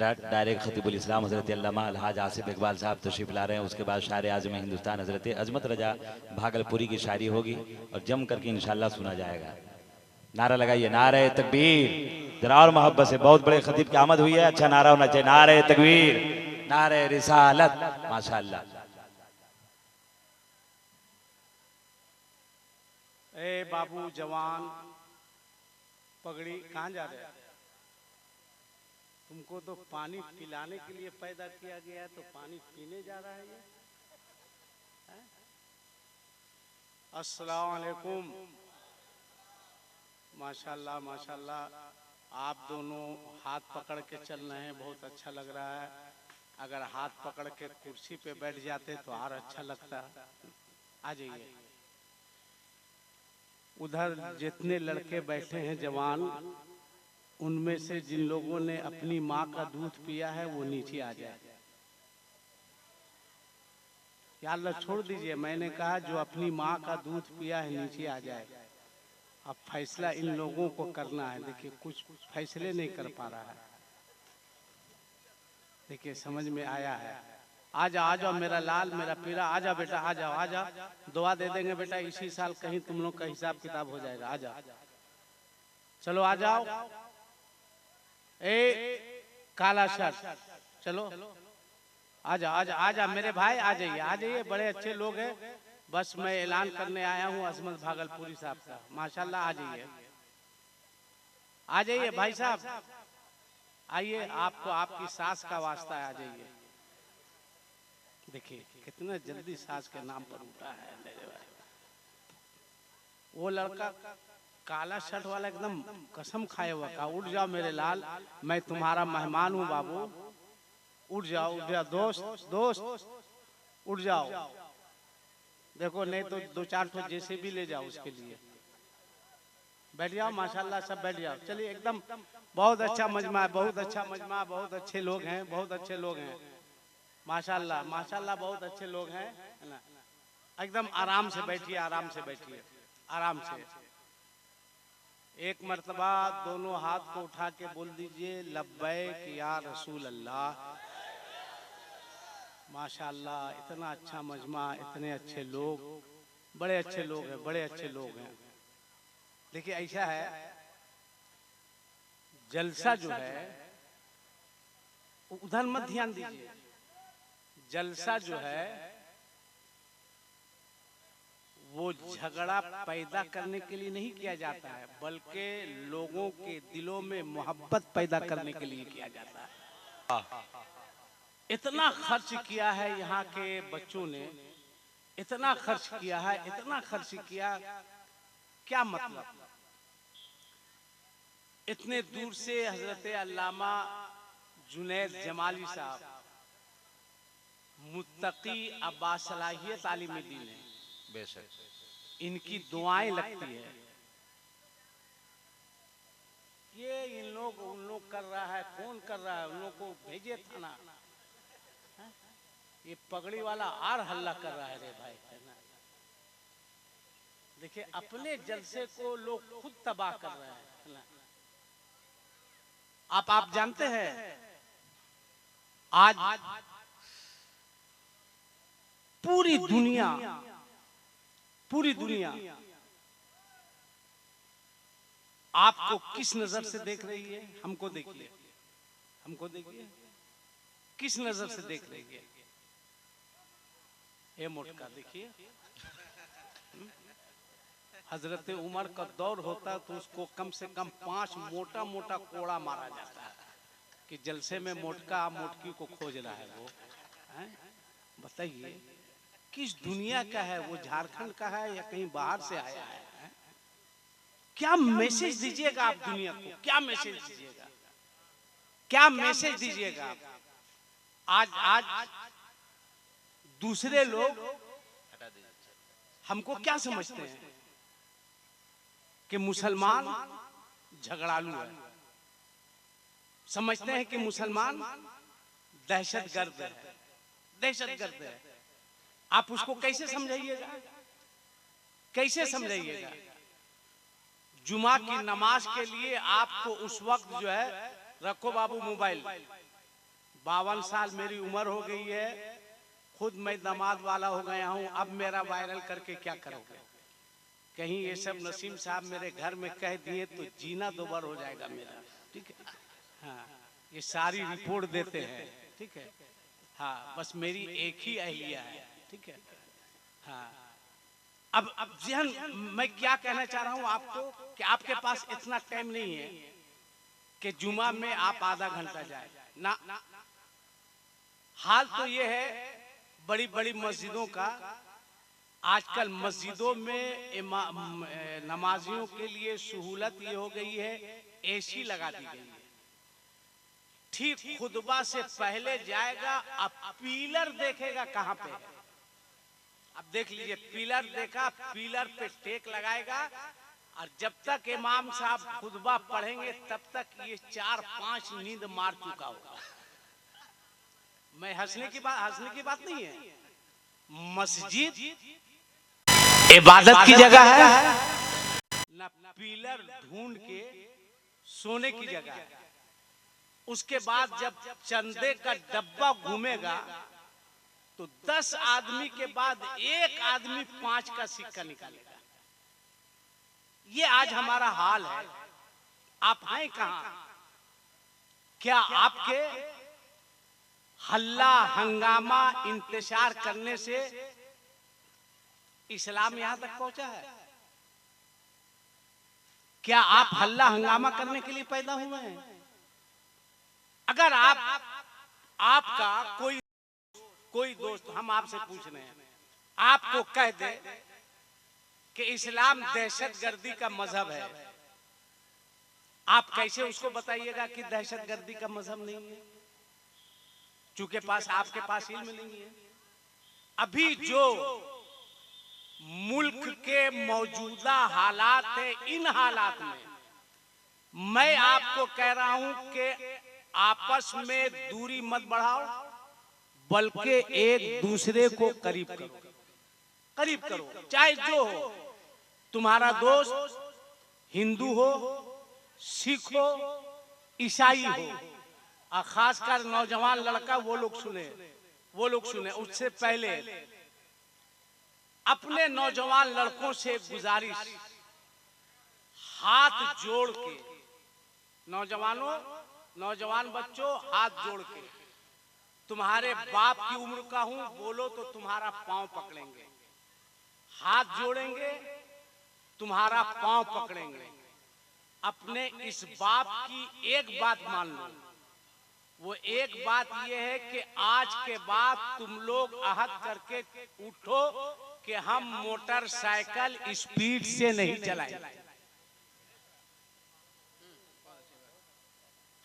Direct खतीबुल इस्लाम हज़रत अल्लामा अलहाज आसिफ इकबाल साहब तशरीफ़ ला रहे हैं। उसके बाद शायर आज़म हिंदुस्तान हज़रत अजमत रजा भागलपुरी की शायरी होगी और जम करके इंशाल्लाह सुना जाएगा। नारा लगाइए, नारे तकबीर। जरा और मोहब्बत से, बहुत बड़े खतीब की आमद हुई है, अच्छा नारा होना चाहिए, नारे तकबीर, नारे रिसालत। माशाअल्लाह। ए बाबू जवान पगड़ी कहाँ जा रहे हैं? तुमको तो पानी पिलाने के लिए पैदा किया गया है, तो पानी पीने जा रहा है ये? अस्सलाम वालेकुम। माशाल्लाह माशाल्लाह, आप दोनों हाथ पकड़ के चल रहे हैं, बहुत अच्छा लग रहा है। अगर हाथ पकड़ के कुर्सी पे बैठ जाते तो और अच्छा लगता। आ जाइए। उधर जितने लड़के बैठे हैं जवान, उनमें से जिन लोगों ने अपनी माँ का दूध पिया है वो नीचे आ जाए। या अल्लाह छोड़ दीजिए, मैंने कहा जो अपनी माँ का दूध पिया है नीचे आ जाए। अब फैसला इन लोगों को करना है। देखिए कुछ फैसले नहीं कर पा रहा है। देखिए समझ में आया है। आ जाओ आ जाओ मेरा लाल मेरा पीरा, आ जाओ बेटा, आ जाओ आ जाओ, दुआ दे देंगे बेटा, इसी साल कहीं तुम लोग का हिसाब किताब हो जाएगा। आ जाओ, चलो आ जाओ। ए काला शर्ट, चलो आ जाओ आ जाओ आ जाओ मेरे भाई, आ जाइए आ जाइए, बड़े अच्छे लोग हैं। बस मैं ऐलान करने आया हूँ अजमत भागलपुरी साहब का। माशाल्लाह, आ जाइए आ जाइए भाई साहब, आइए, आपको आपकी सास का वास्ता है, आ जाइए। देखिए कितना जल्दी सास के नाम पर उठा है मेरे भाई। वो लड़का काला शर्ट वाला एकदम कसम खाए हुआ कहा, उठ जाओ मेरे लाल, मैं तुम्हारा मेहमान हूँ बाबू, उठ जाओ दोस्त दोस्त, उठ जाओ। देखो नहीं तो दो चार ठो जैसे भी ले जाओ उसके लिए। बैठ जाओ, माशाल्लाह सब बैठ जाओ। चलिए एकदम बहुत अच्छा मजमा है, बहुत अच्छा मजमा, बहुत अच्छे लोग हैं, बहुत अच्छे लोग हैं। माशाल्लाह माशाल्लाह, बहुत अच्छे लोग हैं, है ना। एकदम आराम से बैठिए, आराम से बैठिए, आराम से। एक मर्तबा दोनों हाथ को उठा के बोल दीजिए, लब्बैक या रसूल अल्लाह। माशाल्लाह, इतना अच्छा मजमा, इतने अच्छे लोग, बड़े अच्छे लोग हैं, बड़े अच्छे लोग हैं। देखिए ऐसा है, जलसा जो है उधर मत ध्यान दीजिए। जलसा जो है वो झगड़ा पैदा करने के लिए नहीं किया जाता है, बल्कि लोगों के दिलों में मोहब्बत पैदा करने के लिए किया जाता है। इतना खर्च किया है यहाँ के बच्चों ने, इतना खर्च किया है, इतना खर्च किया, क्या मतलब। इतने दूर से हजरत अल्लामा जुनैद जमाली साहब, मुत्तकी अब्बासलाहियत आलिम दीन है, बेशक इनकी दुआएं लगती है। ये इन लोग उन लोग कर रहा है, कौन कर रहा है, उन लोग को भेजे थाना। ये पगड़ी वाला और हल्ला कर रहा है रे भाई, है ना। देखिए अपने जलसे को लोग खुद तबाह कर रहे हैं, है ना। आप जानते हैं आज पूरी दुनिया आपको किस नजर से देख रही है? हमको देखिए, हमको देखिए, किस नजर से देख रही है? ये मोटका देखिए, हजरत उमर का दौर होता तो उसको कम से कम 5 मोटा मोटा कोड़ा मारा जाता है कि जलसे में मोटका मोटकी को खोज रहा है वो। बताइए किस दुनिया का है वो? झारखंड का है या कहीं बाहर से आया है? क्या मैसेज दीजिएगा आप दुनिया को? क्या मैसेज दीजिएगा? क्या मैसेज दीजिएगा आप? आज दूसरे लोग हमको क्या समझते हैं कि मुसलमान झगड़ालू है, समझते हैं कि मुसलमान दहशतगर्द है, दहशतगर्द है। आप उसको कैसे समझाइएगा? कैसे समझाइएगा? जुमा की नमाज के लिए आपको उस वक्त जो है, रखो बाबू मोबाइल, 52 साल मेरी उम्र हो गई है, खुद मैं दामाद वाला हो गया हूँ, अब मेरा वायरल करके क्या करोगे? कहीं ये सब नसीम साहब मेरे घर में कह दिए तो जीना दोबार हो जाएगा मेरा, ठीक है? हाँ, ये सारी रिपोर्ट देते हैं, ठीक है? हाँ, बस मेरी एक ही अहलिया है, ठीक है? हाँ, अब जहन मैं क्या कहना चाह रहा हूँ आपको कि आपके पास इतना टाइम नहीं है कि जुमा में आप आधा घंटा जाए ना। हाल तो ये है बड़ी बड़ी मस्जिदों का, आजकल मस्जिदों में नमाजियों के लिए सहूलत ये हो गई है, एसी लगा दी गई है। ठीक खुतबा से पहले जाएगा, अब पिलर देखेगा कहाँ पे है। अब देख लीजिए, पिलर देखा, पिलर पे टेक लगाएगा, और जब तक इमाम साहब खुतबा पढ़ेंगे तब तक ये 4-5 नींद मार चुका होगा। मैं हंसने की बात नहीं है। मस्जिद इबादत की जगह है ना, पिलर ढूंढ के सोने की जगह है। उसके बाद जब चंदे का डब्बा घूमेगा तो 10 आदमी के बाद एक आदमी 5 का सिक्का निकालेगा। ये आज हमारा हाल है। आप हैं कहां? क्या आपके हल्ला हंगामा इंतजार करने से इस्लाम यहां तक पहुंचा है? क्या आप हल्ला हंगामा करने के लिए पैदा हुए हैं? अगर आपका कोई दोस्त, हम आपसे पूछ रहे हैं, आपको कह दे कि इस्लाम दहशतगर्दी का मजहब है, आप कैसे उसको बताइएगा कि दहशतगर्दी का मजहब नहीं है? चूंकि आपके पास इल्म नहीं है। अभी जो मुल्क के मौजूदा हालात है, इन हालात में मैं आपको कह रहा हूं कि आपस में दूरी मत बढ़ाओ, बल्कि एक दूसरे को करीब करो। चाहे जो हो, तुम्हारा दोस्त हिंदू हो, सिख हो, ईसाई हो, और खासकर नौजवान लड़का, वो लोग सुने। उससे पहले अपने नौजवान लड़कों से गुजारिश, हाथ जोड़ के, नौजवान बच्चों, हाथ जोड़ के, तुम्हारे बाप की उम्र का हूं, बोलो तो तुम्हारा पांव पकड़ेंगे, हाथ जोड़ेंगे, तुम्हारा पांव पकड़ेंगे। अपने इस बाप की एक बात मान लो, वो एक बात यह है कि आज के बाद तुम लोग अहद करके उठो कि हम मोटरसाइकिल स्पीड से नहीं चलाएंगे।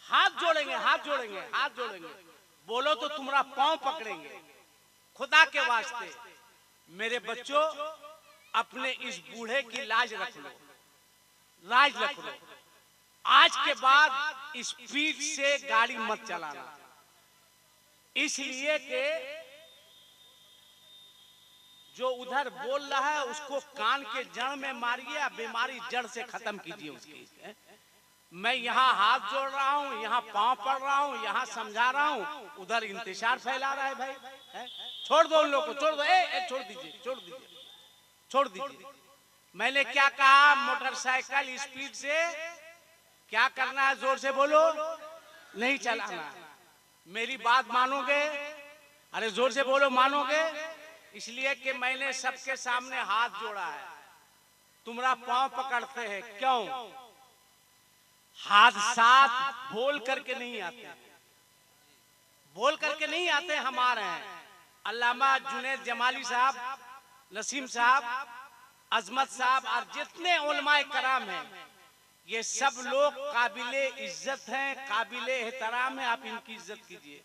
हाथ जोड़ेंगे, बोलो तो तुम्हारा पांव पकड़ेंगे। खुदा के वास्ते मेरे बच्चों, अपने इस बूढ़े की लाज रख लो। आज के बाद स्पीड से गाड़ी मत चलाना, इसलिए कि जो उधर बोल रहा है उसको कान के जड़ में मारिए, बीमारी जड़ से खत्म कीजिए उसकी। मैं यहाँ हाथ जोड़ रहा हूँ, यहाँ पांव पड़ रहा हूँ, यहाँ समझा रहा हूँ, उधर इंतजार फैला रहा है। भाई छोड़ दो उन लोग को, छोड़ दो, छोड़ दीजिए। मैंने क्या कहा? मोटरसाइकिल स्पीड से क्या करना है? जोर से बोलो, नहीं चलाना। मेरी बात मानोगे? अरे जोर से बोलो, मानोगे? इसलिए कि मैंने सबके सामने हाथ जोड़ा है। तुम्हारा पांव पकड़ते हैं, क्यों? हादसात बोल करके नहीं आते, हमारे हैं। अल्लामा जुनैद जमाली साहब, नसीम साहब, अजमत साहब और जितने उलमाए कराम हैं, ये सब लोग काबिले इज्जत हैं, काबिले एहतराम हैं। आप इनकी इज्जत कीजिए।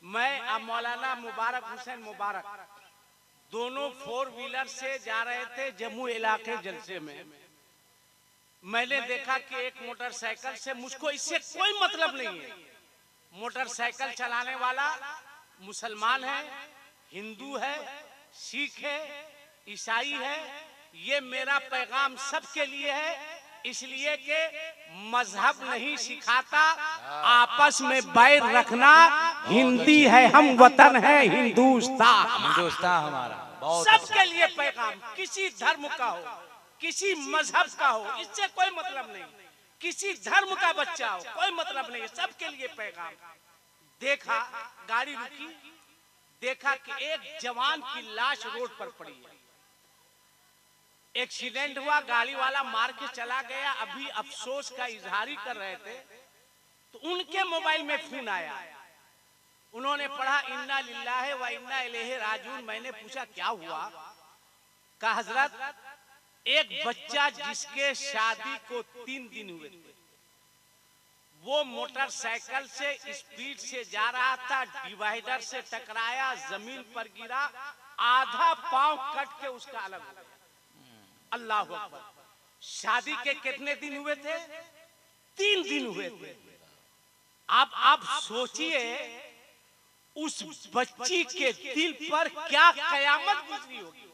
मैं मौलाना मुबारक हुसैन मुबारक दोनों 4 व्हीलर से जा रहे थे जम्मू इलाके जलसे में। मैंने देखा कि एक मोटरसाइकिल से, मुझको इससे कोई मतलब नहीं है, मोटरसाइकिल चलाने वाला मुसलमान है, हिंदू है, सिख है, ईसाई है। ये मेरा पैगाम सबके लिए है इसलिए कि मजहब नहीं सिखाता आपस में बैर रखना। हिंदी है हम, वतन है हिंदुस्तान। हिंदुस्तान हमारा बहुत सबके लिए पैगाम, किसी धर्म का हो, किसी मजहब का हो, इससे कोई मतलब नहीं। किसी धर्म का बच्चा हो, कोई मतलब नहीं, सबके लिए पैगाम। देखा, गाड़ी रुकी, देखा कि एक जवान की लाश रोड पर पड़ी है। एक्सीडेंट हुआ, गाड़ी वाला मार के चला गया। अभी अफसोस का इजहारी कर रहे थे तो उनके मोबाइल में फोन आया। उन्होंने पढ़ा इन्ना लिल्लाहि व इन्ना इलैहि राजिऊन। मैंने पूछा क्या हुआ? कहा हजरत एक बच्चा जिसके शादी को 3 दिन हुए थे, वो मोटरसाइकिल से स्पीड से जा रहा था, डिवाइडर से टकराया, जमीन पर गिरा, आधा पांव कट के उसका अलग हो गया। अल्लाह अकबर। शादी के कितने दिन हुए थे? 3 दिन हुए थे। आप सोचिए उस बच्ची के दिल पर क्या कयामत गुजरी होगी,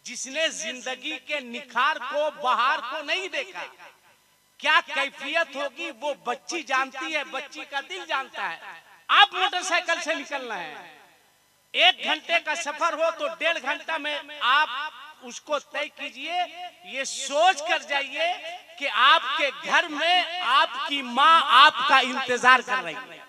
जिसने जिंदगी के निखार को, बहार को नहीं देखा। क्या कैफियत होगी वो बच्ची जानती है, बच्ची का दिल जानता है। आप मोटरसाइकिल से निकलना है, 1 घंटे का सफर हो तो 1.5 घंटा में आप उसको तय कीजिए। ये सोच कर जाइए कि आपके घर में आपकी माँ आपका इंतजार कर रही है।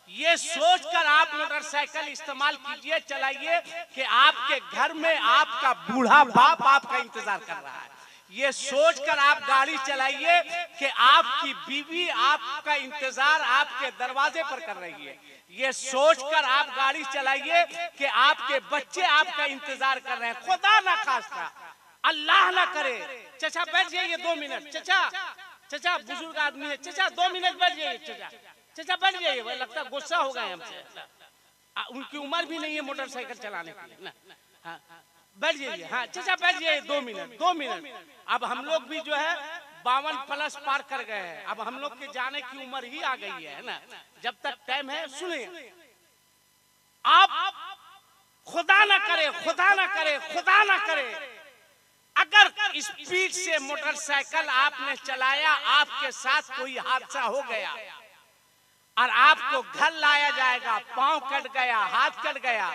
ये सोचकर आप मोटरसाइकिल इस्तेमाल कीजिए, चलाइए कि आपके घर में आपका बूढ़ा बाप आपका इंतजार कर रहा है। ये सोचकर आप गाड़ी चलाइए कि आपकी बीवी आपका इंतजार आपके दरवाजे पर कर रही है। ये सोचकर आप गाड़ी चलाइए कि आपके बच्चे आपका इंतजार कर रहे हैं। खुदा ना खास्ता, अल्लाह ना करे। चचा बैठ जाइए 2 मिनट। चचा बुजुर्ग आदमी है, चचा 2 मिनट बैठ जाइए। चचा बैठ जाइए, भाई लगता है गुस्सा हो गए हमसे। उनकी उम्र भी नहीं है मोटरसाइकिल चलाने की ना। हाँ, बैठ जाइए। हाँ चचा बैठ जाइए 2 मिनट। अब हम लोग भी जो है 52 प्लस पार कर गए हैं। अब हम लोग के जाने की उम्र ही आ गई है ना। जब तक टाइम है सुनिए, आप खुदा ना करे, खुदा ना करे, खुदा ना करे, अगर स्पीड से मोटरसाइकिल आपने चलाया, आपके साथ कोई हादसा हो गया और आपको घर लाया जाएगा, पांव कट गया, हाथ कट गया,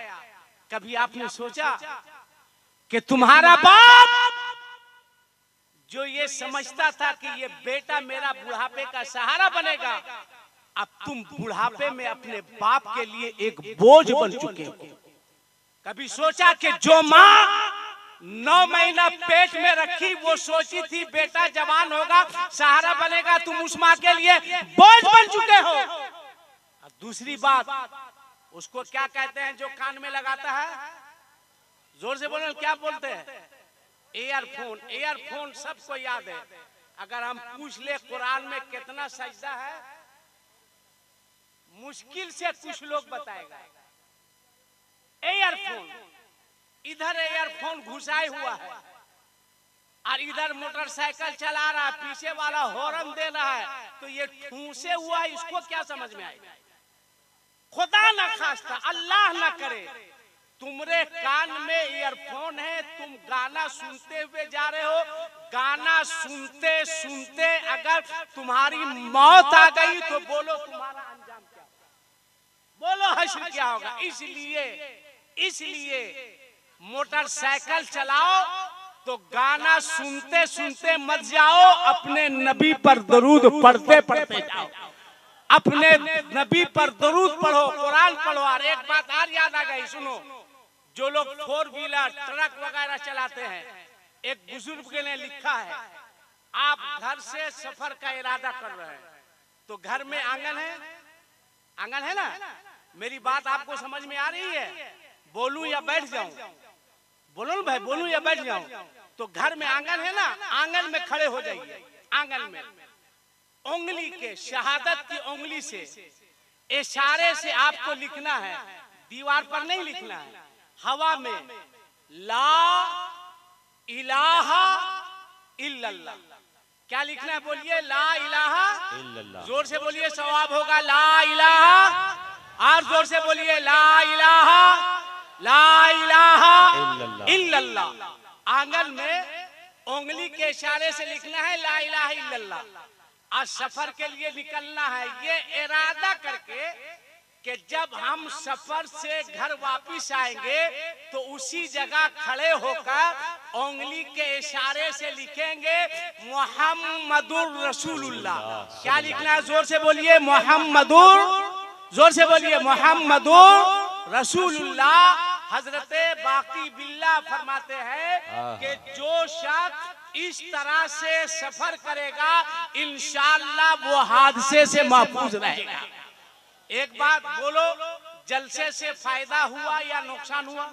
कभी आपने सोचा कि तुम्हारा बाप जो ये समझता था कि ये बेटा मेरा बुढ़ापे का सहारा बनेगा, अब तुम बुढ़ापे में अपने बाप के लिए एक बोझ बन चुके हो। कभी सोचा कि जो माँ 9 महीना पेट में रखी, वो सोची थी बेटा जवान होगा, सहारा बनेगा, तुम उस माँ के लिए बोझ बन चुके हो। अब दूसरी बात, उसको क्या कहते हैं जो कान में लगाता है? जोर से बोलो, क्या बोलते हैं? ईयरफोन। ईयरफोन सबको याद है। अगर हम पूछ ले कुरान में कितना सजदा है, मुश्किल से कुछ लोग बताएगा। ईयरफोन, इधर ईयरफोन घुसाए हुआ है और इधर मोटरसाइकिल चला रहा है, पीछे वाला हॉर्न दे रहा है, तो ये ठूसे हुआ है, इसको क्या समझ में आएगा? खुदा ना खास्ता, अल्लाह ना करे, तुम्हारे कान में ईयरफोन है, तुम गाना सुनते हुए जा रहे हो, गाना सुनते सुनते अगर तुम्हारी मौत आ गई तो बोलो तुम्हारा अंजाम क्या होगा? बोलो हश्र क्या होगा? इसलिए मोटरसाइकिल चलाओ तो गाना सुनते सुनते मत जाओ, अपने नबी पर दरूद पढ़ते पढ़ते जाओ। अपने नबी पर दरूद पढ़ो, कुरान पढ़ो। और एक बात और याद आ गई, सुनो, जो लोग 4 व्हीलर ट्रक वगैरह चलाते हैं, एक बुजुर्ग ने लिखा है, आप घर से सफर का इरादा कर रहे हैं तो घर में आंगन है, आंगन है ना? मेरी बात आपको समझ में आ रही है? बोलूं या बैठ जाऊं? बोलो ना भाई, बोलूं या बैठ जाऊं? तो घर में आंगन है ना, आंगन में खड़े हो जाइए। आंगन में उंगली के, शहादत की उंगली से इशारे से आपको लिखना है, दीवार पर नहीं लिखना है, हवा में, ला इलाहा इल्लल्लाह। क्या लिखना है? बोलिए, ला इलाहा इल्लल्लाह। जोर से बोलिए, सवाब होगा। ला इलाहा, और जोर से बोलिए, ला इलाहा इल्लल्लाह। आंगन में उंगली के इशारे से लिखना है ला इलाहा इल्लल्लाह। और सफर के लिए निकलना है ये इरादा करके कि जब हम सफर से घर वापस आएंगे तो उसी जगह खड़े होकर उंगली के इशारे से लिखेंगे मुहम्मदुर रसूलुल्लाह। क्या लिखना है? जोर से बोलिए मोहम्मदुर, जोर से बोलिए मोहम्मदुर रसूलुल्लाह। हजरत बाकी बिल्ला फरमाते हैं कि जो शख्स इस तरह से सफर करेगा इंशाअल्लाह वो हादसे से महफूज रहेगा। एक बात बोलो, जलसे से फायदा हुआ या नुकसान हुआ?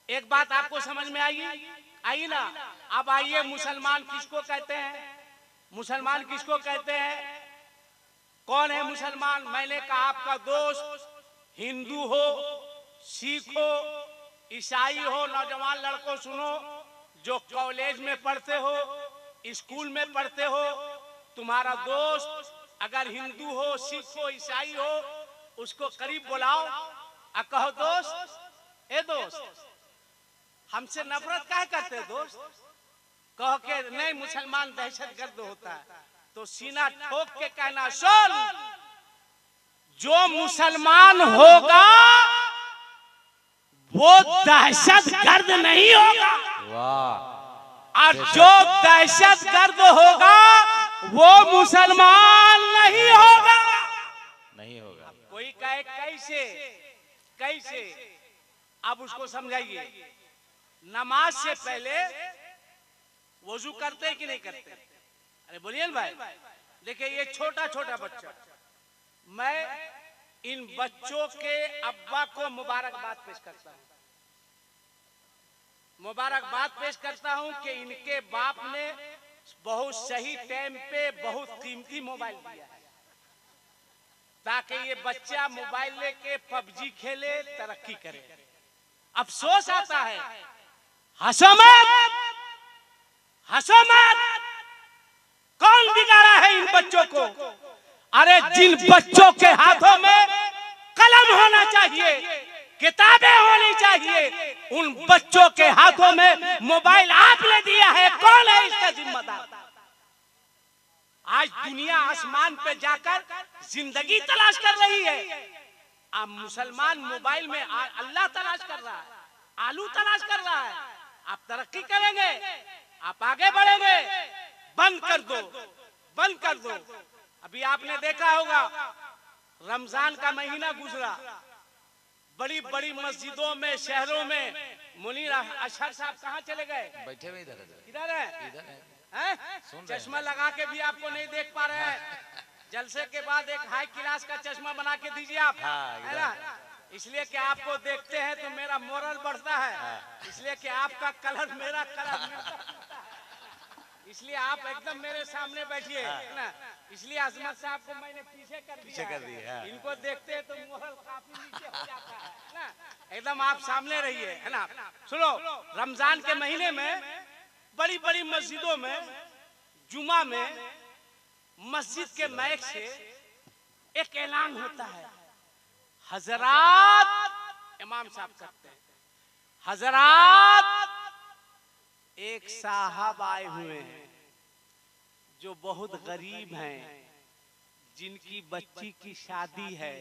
एक बात आपको समझ में आई ना? अब आइए, मुसलमान किसको कहते हैं? मुसलमान किसको कहते हैं? कौन है मुसलमान? मैंने कहा आपका दोस्त हिंदू हो, सिख हो, ईसाई हो, नौजवान लड़कों सुनो, जो कॉलेज में पढ़ते हो, स्कूल में पढ़ते हो, तुम्हारा दोस्त अगर हिंदू हो, सिख हो, ईसाई हो, उसको करीब बुलाओ और कहो दोस्त, ए दोस्त, हमसे नफरत काहे करते दोस्त? कहो के नहीं मुसलमान दहशतगर्द होता है, तो सीना ठोक के कहना सुन, जो मुसलमान होगा वो दहशतगर्द नहीं होगा। वाह। और जो दहशतगर्द होगा वो मुसलमान नहीं होगा। नहीं होगा। कोई कहे कैसे? कैसे? अब उसको समझाइए। नमाज से पहले वजू करते हैं कि नहीं करते? अरे बोलिए ना भाई। देखिए ये छोटा छोटा बच्चा, मैं इन बच्चों के अब्बा को मुबारकबाद पेश करता हूँ। मुबारकबाद पेश करता हूँ कि इनके बाप ने बहुत सही टाइम पे बहुत कीमती मोबाइल दिया है, ताकि ये बच्चा मोबाइल लेके पबजी खेले, तरक्की करे। अफसोस आता है, हंसो मत, हंसो मत। कौन बिगाड़ा है इन बच्चों को? अरे जिन बच्चों के हाथों में कलम होना चाहिए, किताबें होनी चाहिए, उन बच्चों के हाथों में मोबाइल आपने दिया है। कौन है इसका जिम्मेदार? आज दुनिया आसमान पे जाकर जिंदगी तलाश कर रही है, अब मुसलमान मोबाइल में अल्लाह तलाश कर रहा है, आलू तलाश कर रहा है। आप तरक्की करेंगे, आप आगे बढ़ेंगे। बंद कर दो, बंद कर दो। अभी आपने देखा होगा रमजान का महीना गुजरा, बड़ी बड़ी मस्जिदों में, शहरों में मुनीर अशहर साहब कहाँ चले गए? बैठे हुए इधर है, इधर है? चश्मा लगा के भी आपको नहीं देख पा रहे हैं। जलसे के बाद एक हाई क्लास का चश्मा बना के दीजिए आप, है ना? इसलिए कि आपको देखते हैं तो मेरा मोरल बढ़ता है, इसलिए कि आपका कलर मेरा कलर, इसलिए आप एकदम मेरे सामने बैठिए, है ना? इसलिए अजमत साहब को मैंने पीछे कर दिया। इनको देखते हैं तो मोरल काफी नीचे हो जाता है ना? एकदम आप सामने रहिए, है ना? सुनो, रमजान के महीने में बड़ी बड़ी मस्जिदों में, जुमा में, मस्जिद के माइक से एक ऐलान होता है, हजरात, इमाम साहब करते हैं, हजरात, एक साहब आए हुए हैं जो बहुत गरीब हैं, जिनकी बच्ची की शादी है।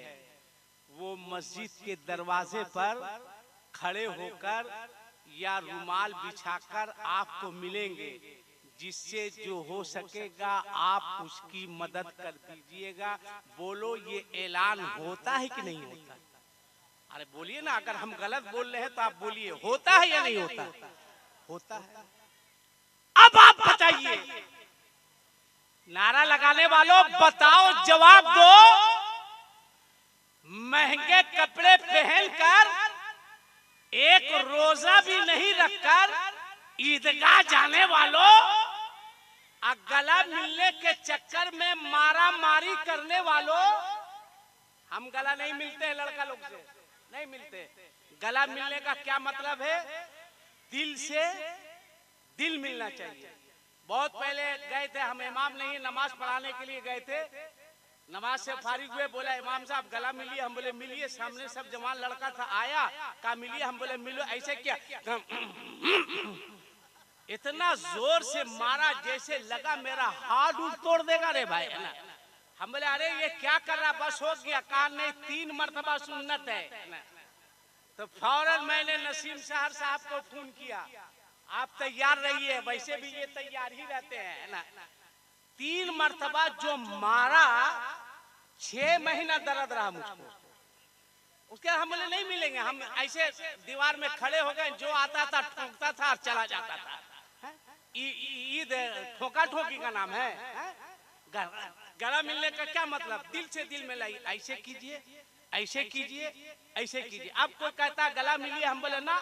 वो मस्जिद के दरवाजे पर खड़े होकर या रुमाल बिछाकर आपको मिलेंगे, जिससे जो हो सकेगा आप उसकी मदद कर दीजिएगा। बोलो ये ऐलान होता है कि नहीं होता? अरे बोलिए ना, अगर हम गलत बोल रहे हैं तो आप बोलिए, होता है या नहीं होता? होता है। अब आप बताइए, नारा लगाने वालों बताओ, जवाब दो। महंगे कपड़े पहनकर, एक रोजा भी नहीं रखकर ईदगाह जाने वालों, गला मिलने के चक्कर में मारा मारी करने वालों, हम गला नहीं मिलते हैं, लड़का लोग से नहीं मिलते। गला मिलने का क्या मतलब है? दिल से दिल मिलना चाहिए। बहुत पहले गए थे हम, इमाम नहीं नमाज पढ़ाने के लिए गए थे, नमाज से फारिग हुए, बोला इमाम साहब गला मिलिए। हम बोले मिलिए। सामने सब जवान लड़का था, आया, कहा मिलिए। हम बोले मिलो। ऐसे क्या? इतना जोर से मारा जैसे लगा मेरा हाथ उठ तोड़ देगा रे भाई, है ना। हम बोले अरे ये क्या कर रहा, बस हो गया, कहा नहीं 3 मरतबा सुन्नत है ना। तो फौरन मैंने नसीम शहर साहब को फोन किया, आप तैयार रहिए, वैसे भी ये तैयार ही रहते हैं, है ना। 3 मरतबा जो मारा, 6 महीना दर्द रहा मुझको। उसके बाद हम बोले नहीं मिलेंगे, हम ऐसे दीवार में खड़े हो गए, जो आता था ठोकता था और चला जाता था। ईद ठोका ठोकी का नाम है। गला मिलने का क्या मतलब, दिल से दिल में लाई, ऐसे कीजिए, ऐसे कीजिए, ऐसे कीजिए। अब कोई कहता है गला मिलिए, हम बोले ना।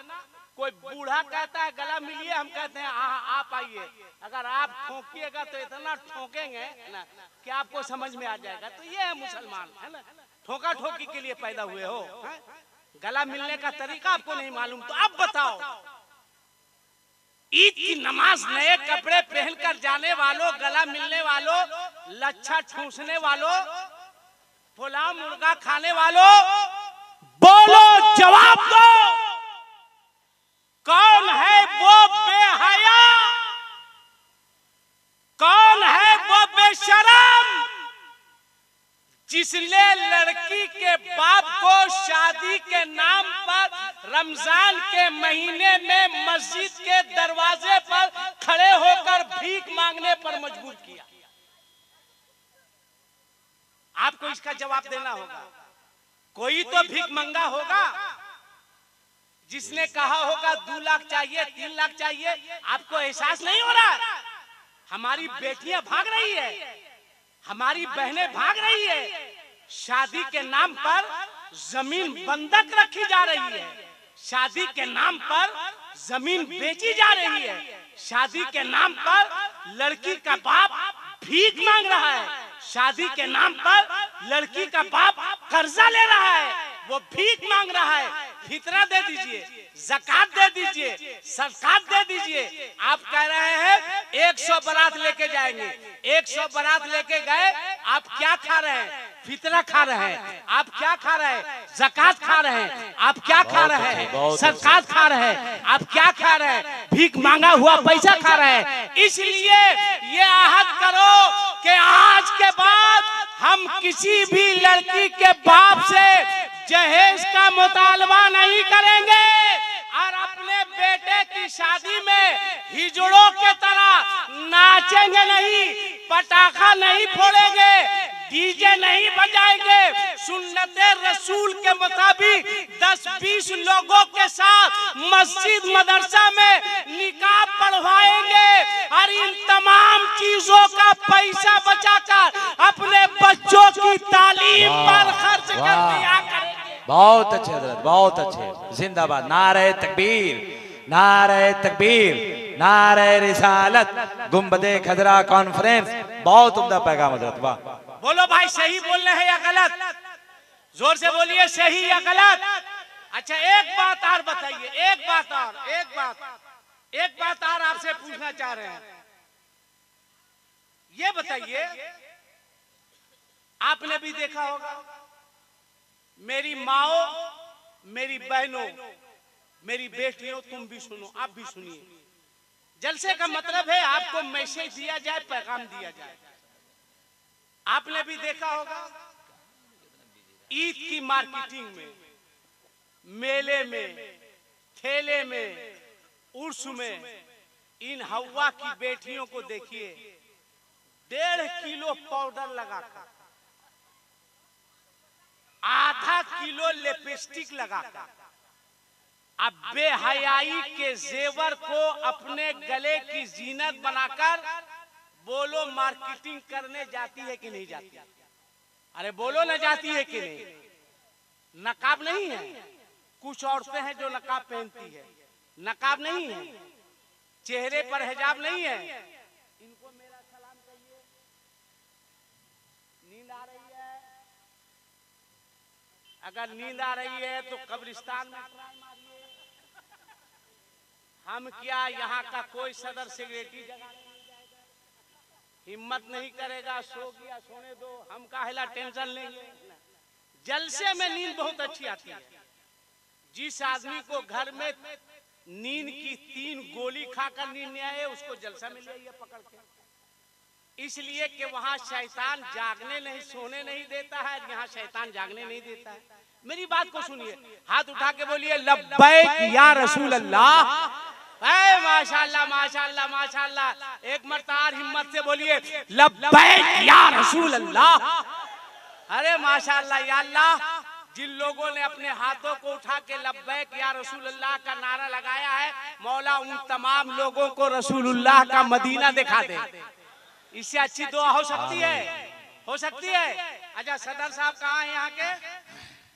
कोई बूढ़ा कहता है गला मिलिए, हम कहते हैं आप आइए। अगर आप ठोकिएगा तो इतना ठोकेंगे ना कि आपको समझ में आ जाएगा। तो ये है मुसलमान, है ना। ठोका ठोकी के लिए पैदा हुए हो, गला मिलने का तरीका आपको नहीं मालूम। तो अब बताओ, ईद की नमाज नए कपड़े पहनकर जाने वालों, गला मिलने वालों, लच्छा ठूसने वालों, पुलाव मुर्गा खाने वालों, बोलो जवाब दो, कौन है वो बेहया, कौन है वो बेशरम जिसने लड़की के बाप को शादी के नाम पर रमजान के महीने में मस्जिद के दरवाजे पर खड़े होकर भीख मांगने पर मजबूर किया। आपको इसका जवाब देना होगा। कोई तो भीख मंगा होगा जिसने कहा होगा 2 लाख चाहिए, 3 लाख चाहिए। आपको एहसास नहीं हो रहा? हमारी बेटियां भाग रही है, हमारी बहनें भाग रही है, शादी के नाम पर जमीन बंधक रखी जा रही है, शादी के नाम पर जमीन बेची जा रही है, शादी के नाम पर लड़की का बाप भीख मांग रहा है, शादी के नाम पर लड़की का बाप कर्जा ले रहा है, वो भीख मांग रहा है। फितरा दे दीजिए, ज़कात दे दीजिए, सदकात दे दीजिए। आप कह रहे हैं 100 बारात लेके जाएंगे, 100 बारात लेके गए, आप क्या खा रहे हैं? फितरा खा रहे हैं। आप क्या खा रहे हैं? ज़कात खा रहे हैं। आप क्या खा रहे हैं? सदकात खा रहे हैं। आप क्या खा रहे हैं? भीख मांगा हुआ पैसा खा रहे हैं। इसलिए ये आहद करो कि आज के बाद हम किसी भी लड़की के बाप से जहेज का मुतालबा नहीं करेंगे और अपने बेटे की शादी में हिजड़ों के तरह नाचेंगे नहीं, पटाखा नहीं फोड़ेंगे, डीजे नहीं बजाएंगे, सुन्नते रसूल के मुताबिक 10-20 लोगों के साथ मस्जिद मदरसा में निकाह पढ़वाएंगे और इन तमाम चीजों का पैसा बचाकर अपने बच्चों की तालीम पर खर्च कर दिया करेंगे। बहुत अच्छे हजरत, बहुत अच्छे। जिंदाबाद, नारे तकबीर, नारे तकबीर, नारे रिसालत, गुंबदे खजरा कॉन्फ्रेंस। बहुत उम्दा पैगाम हजरत, वाह। बोलो भाई, सही बोल रहे हैं या गलत? जोर से बोलिए, सही या गलत? अच्छा, एक बात और बताइए, एक बात और आपसे पूछना चाह रहे हैं। ये बताइए, आपने भी देखा होगा, मेरी माओ, मेरी बहनों, मेरी बेटियों, तुम भी सुनो, आप भी सुनिए। जलसे का मतलब है आपको मैसेज दिया जाए, पैगाम दिया जाए। आपने भी देखा होगा, ईद की मार्केटिंग में, मेले में, ठेले में, उर्स में, इन हवा की बेटियों को देखिए, 1.5 किलो पाउडर लगाकर, आधा किलो लिपस्टिक लगाकर, अब बेहयाई के जेवर को अपने गले की जीनत बनाकर बोलो मार्केटिंग करने जाती है कि नहीं जाती? अरे बोलो ना, जाती है कि नहीं? नकाब नहीं है? कुछ औरतें हैं जो नकाब पहनती है, नकाब नहीं है, चेहरे पर हिजाब नहीं है। इनको मेरा सलाम कहिए। नींद आ रही है? अगर नींद आ रही है तो कब्रिस्तान में ट्राई मारिए। हम क्या, यहाँ का कोई सदर सेक्रेटरी हिम्मत नहीं करेगा, सो गया सोने दो, हम काहेला टेंशन लेंगे। जलसे में नींद बहुत अच्छी आती है। जिस आदमी को घर में नींद की 3 गोली खाकर नींद नहीं आए उसको जलसा में ले आइए पकड़ के, इसलिए कि वहां शैतान जागने नहीं सोने नहीं देता है, यहाँ शैतान जागने नहीं देता है। मेरी बात को सुनिए, हाथ उठा के बोलिए लब्बैक या रसूल अल्लाह। माशाल्लाह माशाल्लाह माशाल्लाह। एक मर्तबा हिम्मत से बोलिए लब्बैक या रसूल अल्लाह। अरे माशाल्लाह या अल्लाह, जिन लोगों ने अपने हाथों को उठा के लब्बैक या रसूलुल्लाह का नारा लगाया है, मौला उन तमाम लोगों को रसूलुल्लाह का मदीना दिखा दे। इससे अच्छी दुआ हो सकती है? हो सकती है? अच्छा सदर साहब कहाँ है? यहाँ के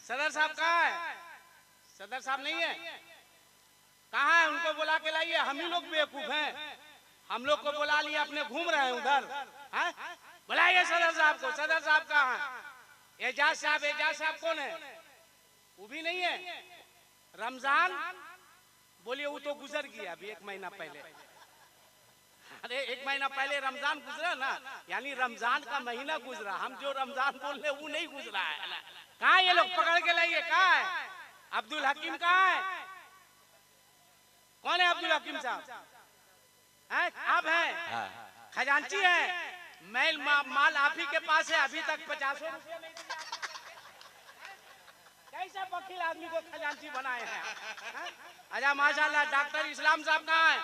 सदर साहब कहाँ है? सदर साहब नहीं है, कहाँ है? उनको बुला के लाइए। हम ही लोग बेवकूफ हैं, हम लोग को बुला लिया, अपने घूम रहे हैं उधर। बुलाइए सदर साहब को। सदर साहब कहाँ है? एजाज साहब, एजाज साहब कौन है? वो भी नहीं है। रमजान बोलिए, वो तो गुजर गया अभी 1 महीना पहले। अरे 1 महीना पहले रमजान गुजरा ना, यानी रमजान का महीना गुजरा, हम जो रमजान बोल रहे वो नहीं गुजरा है। कहाँ ये लोग? पकड़ के लाइए। कहाँ है अब्दुल हकीम? कहाँ है? कौन है अब्दुल हकीम साहब? आप हैं? खजांची है? मैल माल आप ही के पास है, अभी तक 50 रुपये नहीं दिया। कैसे वकील आदमी को खजांची बनाए हैं? अच्छा माशाल्लाह। डॉक्टर इस्लाम साहब कहाँ है?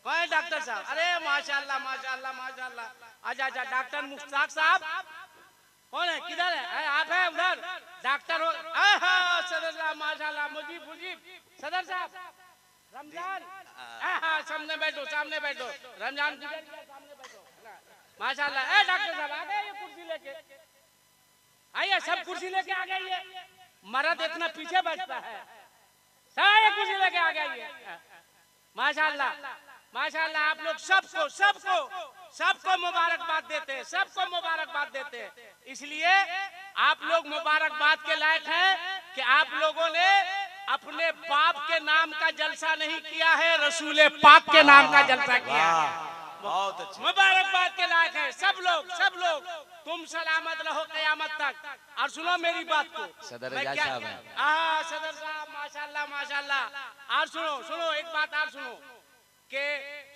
कौन है डॉक्टर साहब? अरे माशाल्लाह माशाल्लाह माशाल्लाह। अच्छा अच्छा। डॉक्टर मुश्ताक साहब कौन है? किधर है? आप है उधर? डॉक्टर हो? सदर साहब माशाल्लाह। मुजीब मुजीब सदर साहब। रमजान सामने बैठो, सामने बैठो। रमजान सामने बैठो माशाल्लाह। डॉक्टर साहब आ गए ये कुर्सी लेके। आइए सब कुर्सी लेके आ गए। ये मर्द इतना पीछे बैठता है, सारे कुर्सी लेके आ गए। माशाल्लाह माशाल्लाह। आप लोग सबको सबको सबको मुबारकबाद देते हैं, सबको मुबारकबाद देते हैं। इसलिए आप लोग मुबारकबाद के लायक हैं कि आप लोगों ने अपने बाप के नाम का जलसा नहीं किया है, रसूल पाक के नाम का जलसा किया है। बहुत अच्छा, मुबारकबाद के लायक है सब लोग, सब लोग। तुम सलामत रहो कयामत तक। और सुनो मेरी बात को, सदर साहब हैं। सदर साहब माशाल्लाह माशाल्लाह। और सुनो सुनो एक बात और सुनो कि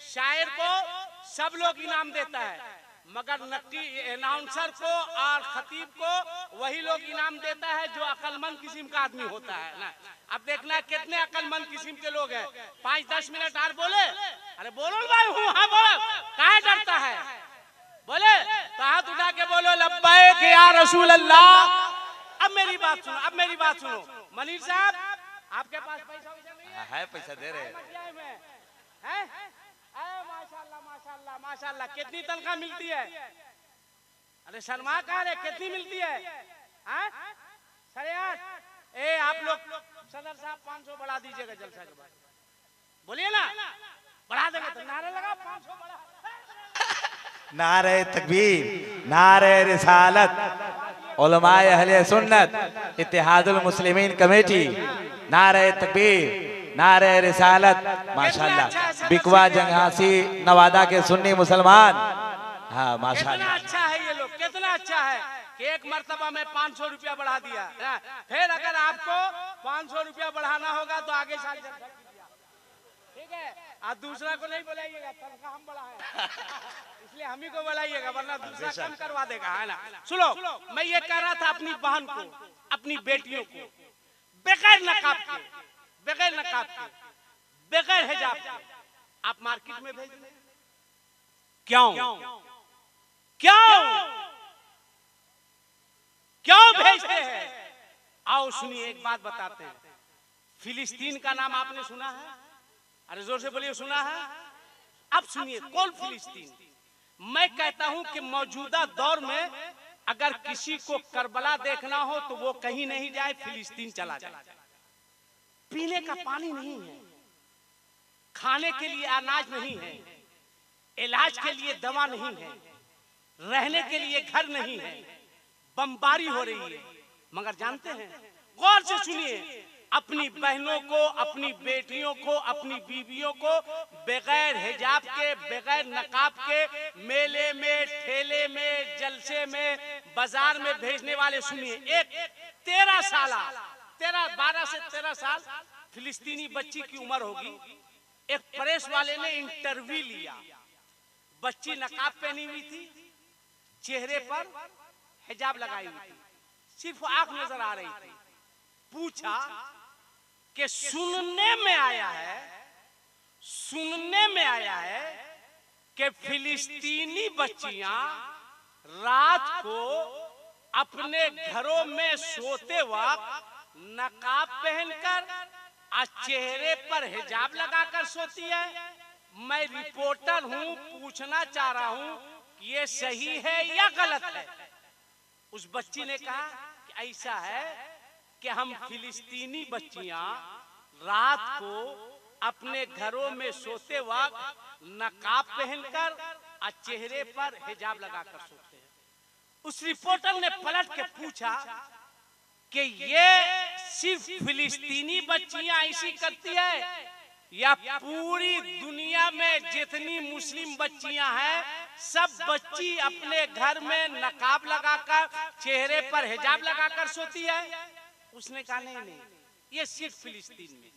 शायर को सब लोग इनाम देता है, मगर नक्की अनाउंसर को और खतीब को वही लोग इनाम देता है जो अक्लमंद किस्म का आदमी होता है ना। अब देखना कितने अक्लमंद किस्म के लोग हैं। 5-10 मिनट और बोले। अरे बोलो भाई हूँ, हाँ बोलो, काहे डरता है? बोले तो हाथ उठा के बोलो लब्बैक या रसूल अल्लाह। अब मेरी बात सुनो, अब मेरी बात सुनो। मनीर साहब आपके पास पैसा वैसा नहीं है? पैसा दे रहे हैं? माशाल्लाह माशाल्लाह माशाल्लाह। कितनी तनख्वाह मिलती है? अरे शर्मा कहाँ है? कितनी मिलती है? 8.5। आप लोग सदर साहब 500 बढ़ा दीजिएगा जलसा के बाद। बोलिए ना, बढ़ा देंगे तो नारा लगा 500 बढ़ा। नारे तकबीर, नारे रिसालत, उलमाए अहले सुन्नत, इत्तेहादुल मुस्लिमीन कमेटी, नारे तकबीर, नारे रिसालत। माशाल्लाह। बिकवा जंगहासी नवादा के सुन्नी मुसलमान। हाँ माशाल्लाह। कितना अच्छा है ये लोग, कितना अच्छा है कि एक मर्तबा में 500 रुपया बढ़ा दिया। फिर अगर आपको 500 रुपया बढ़ाना होगा तो आगे साल ठीक है। और दूसरा को नहीं बुलाइएगा, तनख्वाह हम बढ़ाएं। इसलिए हम ही को बुलाइएगा, वरना दूसरा कम करवा देगा, है ना। सुनो, मैं ये कह रहा था अपनी बहन को, अपनी बेटियों को बगैर नकाब के, बगैर नकाब के, बगैर हिजाब के आप मार्केट में भेज दें। क्यों क्यों क्यों भेजते हैं? आओ सुनिए, एक बात बताते हैं। फिलिस्तीन का नाम आपने सुना है? अरे जोर से बोलिए, सुना है? अब सुनिए, कौन फिलिस्तीन? मैं कहता हूं कि मौजूदा दौर में अगर किसी को करबला देखना हो तो वो कहीं नहीं जाए, फिलिस्तीन चला जाए। पीने का पानी नहीं है, खाने के लिए अनाज नहीं है, इलाज के लिए दवा नहीं है, रहने के लिए घर नहीं है, बमबारी हो रही है। मगर जानते हैं, गौर से सुनिए, अपनी बहनों को, अपनी बेटियों को, अपनी बीवियों को बगैर हिजाब के, बगैर नकाब के मेले में, ठेले में, जलसे में, बाजार में भेजने वाले सुनिए। एक 12 से 13 साल फिलिस्तीनी बच्ची की उम्र होगी, एक प्रेस वाले ने इंटरव्यू लिया। बच्ची नकाब पहनी हुई थी, चेहरे पर हिजाब लगाई हुई थी, सिर्फ आंख नजर आ रही थी। पूछा कि सुनने में आया है कि फिलिस्तीनी बच्चियां रात को अपने घरों में सोते वक्त नकाब पहनकर और चेहरे पर हिजाब लगाकर सोती है। मैं रिपोर्टर हूं, पूछना चाह रहा हूं कि ये सही है या गलत है। उस बच्ची ने कहा कि ऐसा है कि हम फिलिस्तीनी बच्चियां रात को अपने घरों में सोते वक्त नकाब पहनकर और चेहरे पर हिजाब लगाकर सोते हैं। उस रिपोर्टर ने पलट के पूछा कि ये सिर्फ फिलिस्तीनी बच्चियां ऐसी करती है या पूरी दुनिया में जितनी मुस्लिम बच्चियां हैं सब बच्ची अपने घर में नकाब लगाकर चेहरे पर हिजाब लगाकर सोती है? उसने कहा नहीं, ये सिर्फ फिलिस्तीन में।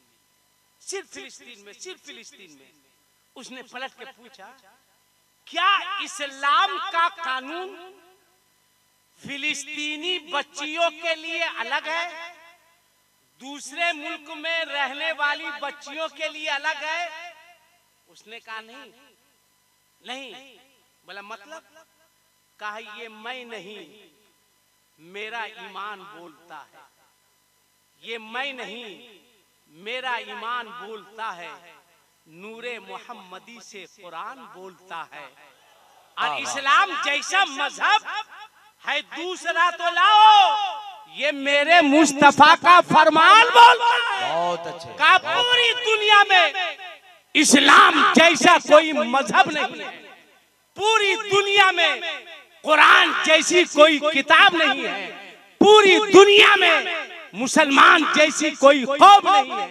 उसने पलट के पूछा, क्या इस्लाम का कानून फिलिस्तीनी बच्चियों के लिए अलग है, दूसरे मुल्क में रहने वाली बच्चियों के लिए अलग है? उसने कहा नहीं। बोला मतलब? कहा ये मैं नहीं, मेरा ईमान बोलता है। ये मैं नहीं, मेरा ईमान बोलता है। नूरे मोहम्मदी से कुरान बोलता है। और इस्लाम जैसा मजहब है दूसरा तो लाओ, ये मेरे मुस्तफा का फरमान बोलता है। बहुत अच्छे। का पूरी दुनिया में इस्लाम जैसा कोई मजहब नहीं है, पूरी दुनिया में कुरान जैसी कोई किताब नहीं है, पूरी दुनिया में मुसलमान जैसी कोई कौम नहीं है।